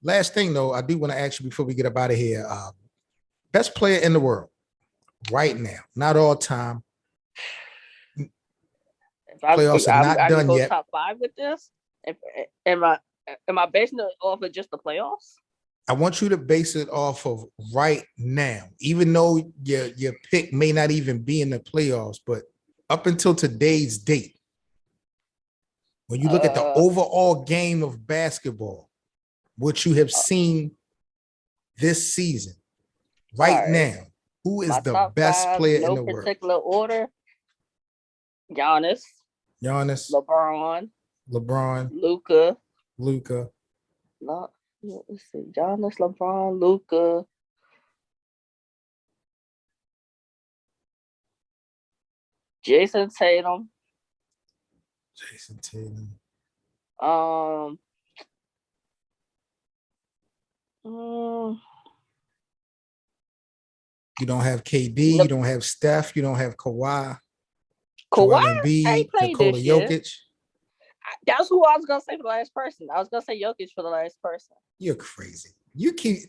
Last thing though, I do want to ask you before we get up out of here. Best player in the world right now, not all time. Playoffs are not done yet. Top 5 with this. Am I basing it off of just the playoffs? I want you to base it off of right now, even though your pick may not even be in the playoffs, but up until today's date, when you look at the overall game of basketball, what you have seen this season, right now, who is the best player in the world? No particular order. Giannis. LeBron. Luka. No, let's see. Giannis, LeBron, Luka. Jason Tatum. You don't have KD, you don't have Steph, you don't have Kawhi. Embiid, Nikola Jokic. That's who I was gonna say for the last person. I was gonna say Jokic for the last person. You're crazy. You keep.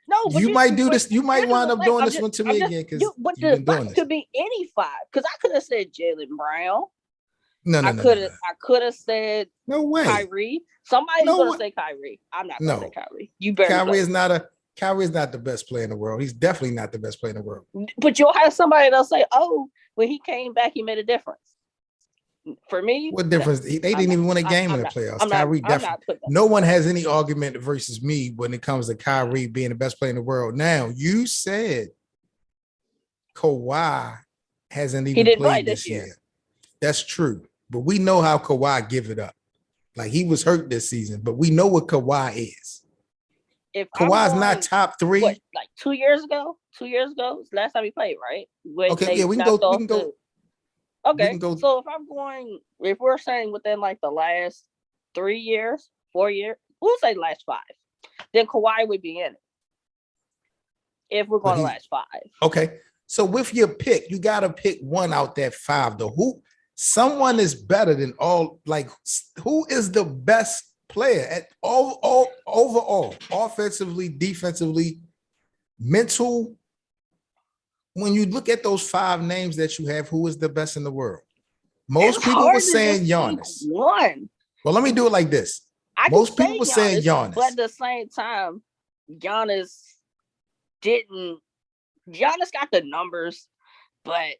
No, you might do this. You might wind up doing this one to me again because you've been doing this. Could be any 5. Because I could have said Jaylen Brown. No. I could have said no way. Kyrie. Somebody's gonna say Kyrie. I'm not gonna say Kyrie. You better. Kyrie is not the best player in the world. He's definitely not the best player in the world. But you'll have somebody that'll say, "Oh, when he came back, he made a difference." For me, what difference? They didn't even win a game in the playoffs. Kyrie definitely. No one has any argument versus me when it comes to Kyrie being the best player in the world. Now, you said Kawhi hasn't even played this year. That's true. But we know how Kawhi give it up. Like, he was hurt this season, but we know what Kawhi is. If Kawhi's not top 3. Like 2 years ago? 2 years ago? It's the last time he played, right? Okay, yeah, we can go. Okay, so if we're saying within like the last 3 years, 4 years, we'll say last 5, then Kawhi would be in it. If we're going to last 5. Okay, so with your pick, you got to pick one out that 5 though. Someone is better than all, like, who is the best player at all overall, offensively, defensively, mental? When you look at those 5 names that you have, who is the best in the world? Most people were saying Giannis. One. Well, let me do it like this. Most people were saying Giannis. But at the same time, Giannis got the numbers, but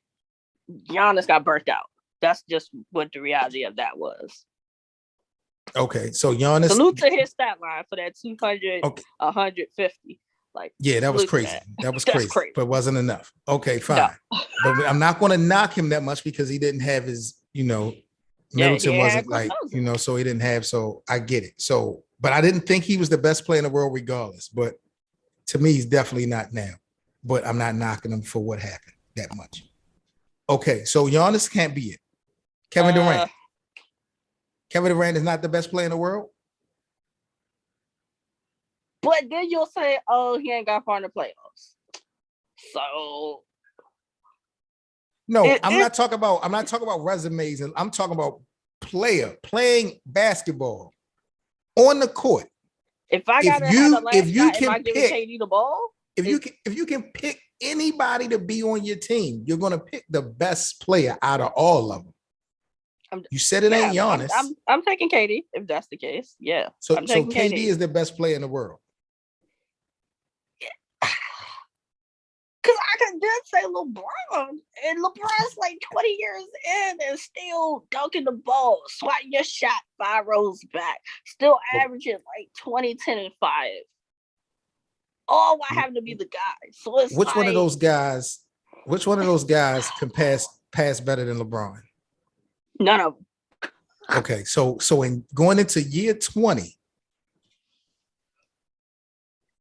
Giannis got burnt out. That's just what the reality of that was. Okay, so Giannis. Salute to his stat line for that 200, 150. Like, yeah, that was crazy. That was crazy, but it wasn't enough. Okay, fine. No. But I'm not going to knock him that much because he didn't have his, Middleton wasn't like, so he didn't have, so I get it. So, but I didn't think he was the best player in the world regardless. But to me, he's definitely not now. But I'm not knocking him for what happened that much. Okay, so Giannis can't be it. Kevin Durant. Kevin Durant is not the best player in the world? But then you'll say, "Oh, he ain't got far in the playoffs." So no, I'm not talking about resumes, and I'm talking about playing basketball on the court. If I gotta have the last guy, am I giving KD the ball? If you can pick anybody to be on your team, you're gonna pick the best player out of all of them. You said it ain't Giannis. I'm taking KD if that's the case. Yeah. So KD is the best player in the world. Because I could then say LeBron, and LeBron's like 20 years in and still dunking the ball, swatting your shot 5 rows back, still averaging like 20, 10, and 5. All while having to be the guy. So it's which one of those guys can pass better than LeBron? None of them. Okay, so in going into year 20.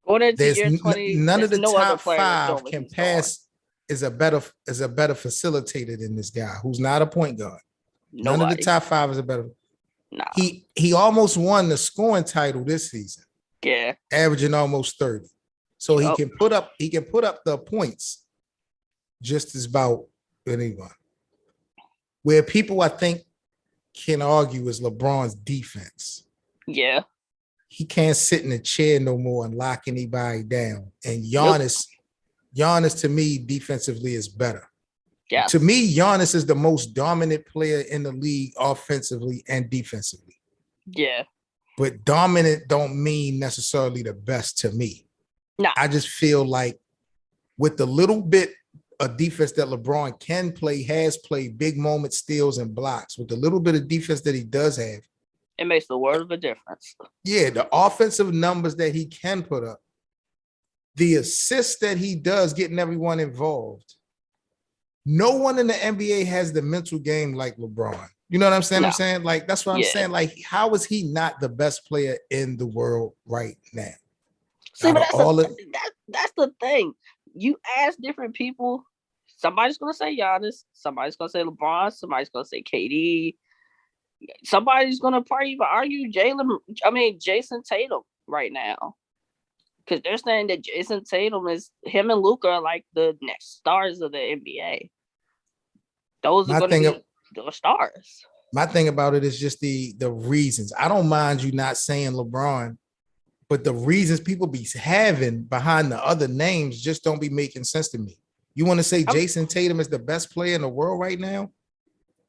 None of the top 5 can pass. Is a better facilitator than this guy who's not a point guard. None of the top 5 is a better. Nah. He almost won the scoring title this season. Yeah, averaging almost 30. So he can put up the points just as about anyone. Where people I think can argue is LeBron's defense. Yeah. he can't sit in a chair no more and lock anybody down. And Giannis to me defensively is better. Yes. To me, Giannis is the most dominant player in the league offensively and defensively. Yeah. But dominant don't mean necessarily the best to me. No. I just feel like with the little bit of defense that LeBron can play, has played, big moment steals and blocks, with the little bit of defense that he does have, it makes the world of a difference. Yeah, the offensive numbers that he can put up, the assists that he does, getting everyone involved. No one in the NBA has the mental game like LeBron. You know what I'm saying? No. I'm saying, like, that's what I'm saying. Like, how is he not the best player in the world right now? See, but that's the thing. You ask different people, somebody's gonna say Giannis, somebody's gonna say LeBron, somebody's gonna say KD, somebody's gonna probably even argue Jason Tatum right now. Because they're saying that Jason Tatum him and Luka are like the next stars of the NBA. Those are going to be the stars. My thing about it is just the reasons. I don't mind you not saying LeBron, but the reasons people be having behind the other names just don't be making sense to me. You want to say Jason Tatum is the best player in the world right now?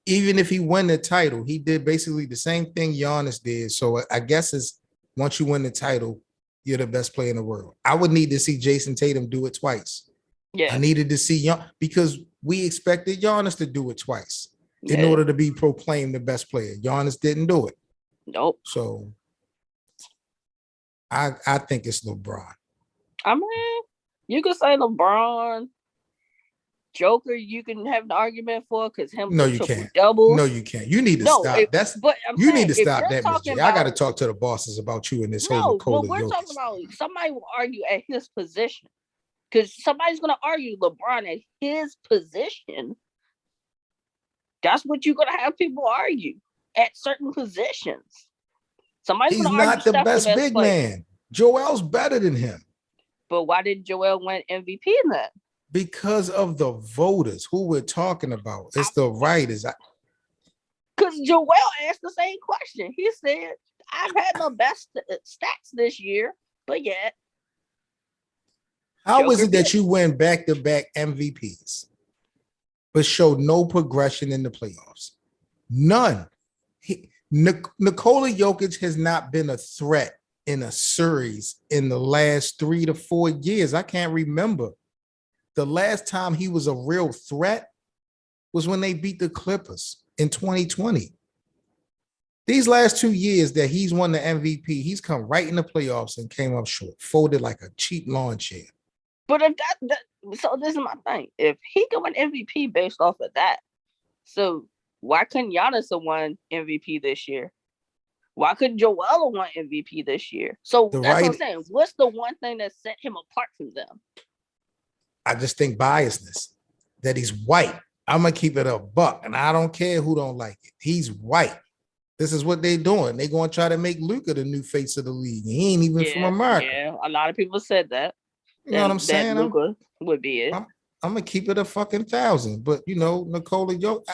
Even if he won the title, he did basically the same thing Giannis did. So I guess it's once you win the title, you're the best player in the world. I would need to see Jason Tatum do it twice. Yeah. I needed to see because we expected Giannis to do it twice in order to be proclaimed the best player. Giannis didn't do it. Nope. So I think it's LeBron. I mean, you could say LeBron. Joker, you can have an argument for because him. No, you can't. Double. No, you can't. You need to stop. You need to stop that, Miss J. I got to talk to the bosses about you in this whole Nikola Jokic. We're talking about somebody will argue at his position because somebody's going to argue LeBron at his position. That's what you're going to have people argue at certain positions. Somebody's He's not the best big man. Joel's better than him. But why did Joel win MVP in that? Because of the voters who we're talking about. It's the writers. Because Joel asked the same question. He said, I've had the best stats this year, but yet. How is it that you win back-to-back MVPs, but show no progression in the playoffs? None. Nikola Jokic has not been a threat in a series in the last 3 to 4 years. I can't remember. The last time he was a real threat was when they beat the Clippers in 2020. These last 2 years that he's won the MVP, he's come right in the playoffs and came up short, folded like a cheap lawn chair. But if so this is my thing. If he can win MVP based off of that, so why couldn't Giannis have won MVP this year? Why couldn't Joel have won MVP this year? So that's what I'm saying. What's the one thing that set him apart from them? I just think biasness, that he's white. I'm going to keep it a buck, and I don't care who don't like it. He's white. This is what they're doing. They're going to try to make Luka the new face of the league. He ain't even from America. Yeah, a lot of people said that. You know what I'm saying? Luka would be it. I'm going to keep it 1,000. But, Nikola Jokic,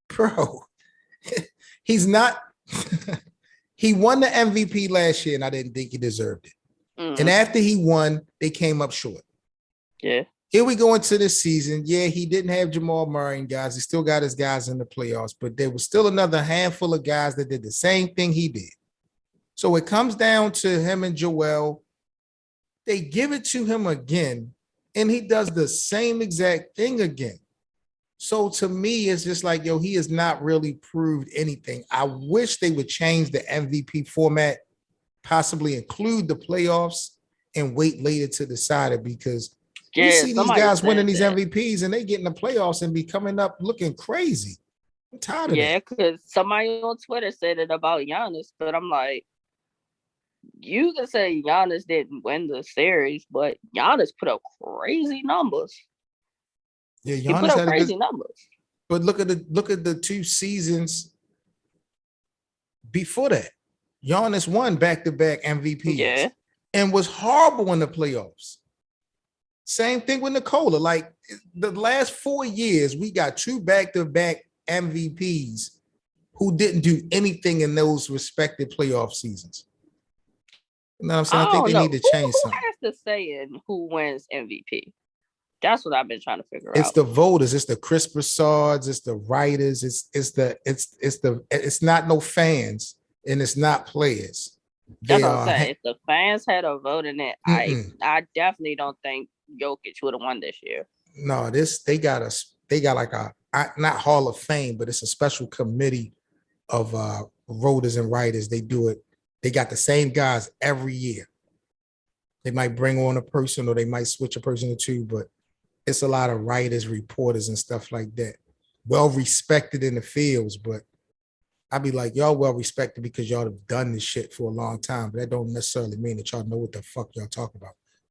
bro, he's not. He won the MVP last year, and I didn't think he deserved it. Mm-hmm. And after he won, they came up short. Yeah. Here we go into this season. Yeah, he didn't have Jamal Murray and guys. He still got his guys in the playoffs, but there was still another handful of guys that did the same thing he did. So it comes down to him and Joel. They give it to him again, and he does the same exact thing again. So to me, it's just like, he has not really proved anything. I wish they would change the MVP format, possibly include the playoffs, and wait later to decide it because you see these guys winning these MVPs and they get in the playoffs and be coming up looking crazy. I'm tired of that. Yeah, because somebody on Twitter said it about Giannis, but I'm like, you can say Giannis didn't win the series, but Giannis put up crazy numbers. Yeah, Giannis he put up crazy numbers. But look at the 2 seasons before that. Giannis won back-to-back MVPs and was horrible in the playoffs. Same thing with Nikola. Like the last 4 years, we got 2 back-to-back MVPs who didn't do anything in those respective playoff seasons. You know what I'm saying? I think they need to change something. Who has to say in who wins MVP? That's what I've been trying to figure out. It's the voters. It's the Chris Broussards. It's the writers. It's not no fans and it's not players. That's what I'm saying. If the fans had a vote in it, I definitely don't think Jokic would have won this year. No, they got like not Hall of Fame, but it's a special committee of voters and writers. They do it. They got the same guys every year. They might bring on a person or they might switch a person or two, but it's a lot of writers, reporters, and stuff like that. Well respected in the fields, but I'd be like, y'all well respected because y'all have done this shit for a long time, but that don't necessarily mean that y'all know what the fuck y'all talk about.